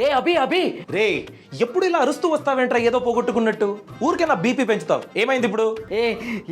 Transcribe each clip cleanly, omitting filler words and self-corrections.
ఏ అభి రే ఎప్పుడు ఇలా అరుస్తూ వస్తావేంట్రా ఏదో పోగొట్టుకున్నట్టు ఊరికే నా బీపీ పెంచుతావు. ఏమైంది ఇప్పుడు?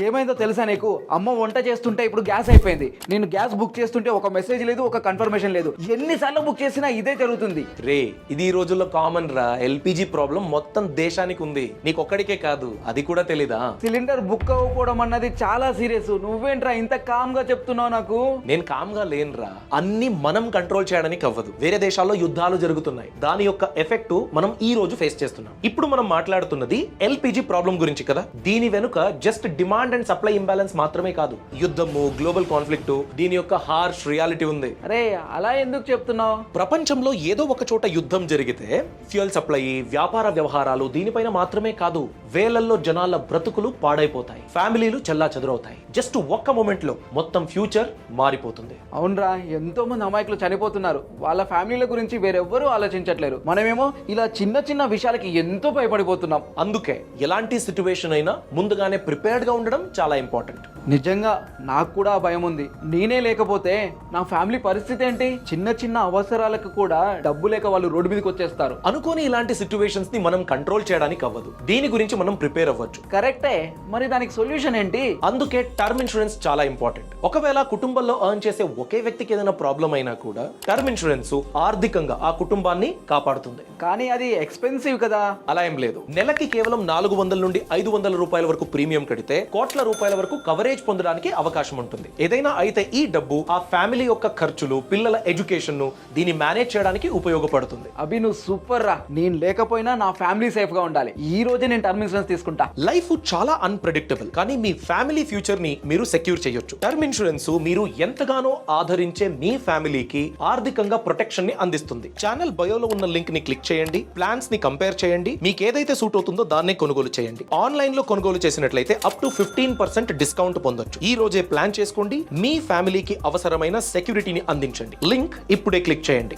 ఏమైందో తెలుసా నీకు? అమ్మ వంట చేస్తుంటే ఇప్పుడు గ్యాస్ అయిపోయింది. నేను గ్యాస్ బుక్ చేస్తుంటే ఒక మెసేజ్ లేదు, ఒక కన్ఫర్మేషన్ లేదు. ఎన్నిసార్లు బుక్ చేసినా ఇదే జరుగుతుంది. రే ఇది ఈ రోజుల్లో కామన్ రా. ఎల్పిజి ప్రాబ్లం మొత్తం దేశానికి ఉంది, నీకు ఒక్కడికే కాదు. అది కూడా తెలీదా? సిలిండర్ బుక్ అవ్వకపోవడం అన్నది చాలా సీరియస్. నువ్వేంట్రా ఇంత కామ్ గా చెప్తున్నావు నాకు? నేను కామ్ గా లేనురా. అన్ని మనం కంట్రోల్ చేయడానికి అవ్వదు. వేరే దేశాల్లో యుద్ధాలు జరుగుతున్నాయి, దాని యొక్క ఎఫెక్ట్ మనం ఈ రోజు ఫేస్ చేస్తున్నాం. ఇప్పుడు మనం మాట్లాడుతున్నది ఎల్పిజి ప్రాబ్లం గురించి కదా. దీని వెనుక just demand and supply imbalance మాత్రమే కాదు, యుద్ధము, గ్లోబల్ కాన్ఫ్లిక్ట్, దీని యొక్క హార్ష్ రియాలిటీ ఉంది. అరే అలా ఎందుకు చెప్తున్నావు? ప్రపంచంలో ఏదో ఒక చోట యుద్ధం జరిగితే ఫ్యూయల్ సప్లై, వ్యాపార వ్యవహారాలు దీనిపైన మాత్రమే కాదు, వేలల్లో జనాల బ్రతుకులు పాడైపోతాయి, ఫ్యామిలీలు చెల్లా చెదురవుతాయి. జస్ట్ ఒక్క మూమెంట్ లో మొత్తం ఫ్యూచర్ మారిపోతుంది. అవునరా, ఎంతో మంది అమాయకులు చనిపోతున్నారు. వాళ్ళ ఫ్యామిలీల గురించి వేరెవ్వరూ ఆలోచించట్లేరు. మనమేమో ఇలా చిన్న చిన్న విషయాలకి ఎంతో భయపడిపోతున్నాం. అందుకే ఎలాంటి సిచ్యువేషన్ అయినా ముందుగానే ప్రిపేర్డ్ గా ఉండడం చాలా ఇంపార్టెంట్. నిజంగా నాకు కూడా భయం ఉంది. నేనే లేకపోతే నా ఫ్యామిలీ పరిస్థితి ఏంటి? చిన్న చిన్న అవసరాలకు కూడా డబ్బు లేక వాళ్ళు రోడ్డు మీదకి వచ్చేస్తారు. అనుకోని ఇలాంటి సిచ్యువేషన్స్ ని మనం కంట్రోల్ చేయడానికి అవ్వదు. దీని గురించి మనం ప్రిపేర్ అవ్వచ్చు. కరెక్టే, మరి దానికి సొల్యూషన్ ఏంటి? అందుకే టర్మ్ ఇన్సూరెన్స్ చాలా ఇంపార్టెంట్. ఒకవేళ కుటుంబంలో ఎర్న్ చేసే ఒకే వ్యక్తికి ఏదైనా ప్రాబ్లం అయినా కూడా టర్మ్ ఇన్సూరెన్స్ ఆర్థికంగా ఆ కుటుంబాన్ని కాపాడుతుంది. కానీ అది ఎక్స్పెన్సివ్ కదా. అలా ఏం లేదు. నెలకి కేవలం 400 నుండి 500 రూపాయల వరకు ప్రీమియం కడితే కోట్ల రూపాయల వరకు కవరేజ్ పొందడానికి అవకాశం ఉంటుంది. ఏదైనా అయితే ఈ డబ్బు ఆ ఫ్యామిలీ యొక్క ఖర్చులు, పిల్లల ఎడ్యుకేషన్ ను దీన్ని మేనేజ్ చేయడానికి ఉపయోగపడుతుంది. అభి నువ్వు సూపర్ రా. నేను లేకపోయినా నా ఫ్యామిలీ సేఫ్ గా ఉండాలి. ఈ రోజే నేను టర్మ్ ఇన్సూరెన్స్ తీసుకుంటా. లైఫ్ చాలా అన్ప్రెడిక్టబుల్, కానీ మీ ఫ్యామిలీ ఫ్యూచర్ ని మీరు సెక్యూర్ చేయొచ్చు. టర్మ్ ఇన్సూరెన్స్ మీరు ఎంతగానో ఆదరించే మీ ఫ్యామిలీకి ఆర్థికంగా ప్రొటెక్షన్ ని అందిస్తుంది. ఛానల్ బయోలో ఉన్న లింక్ ని క్లిక్ చేయండి, ప్లాన్స్ ని కంపేర్ చేయండి, మీకు ఏదైతే సూట్ అవుతుందో దాన్నే కొనుగోలు చేయండి. ఆన్లైన్ లో కొనుగోలు చేసినట్లయితే అప్ టు 15% డిస్కౌంట్ పొందొచ్చు. ఈ రోజే ప్లాన్ చేసుకోండి, మీ ఫ్యామిలీకి అవసరమైన సెక్యూరిటీని అందించండి. లింక్ ఇప్పుడే క్లిక్ చేయండి.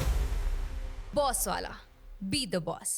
Boss Wala. Be the boss.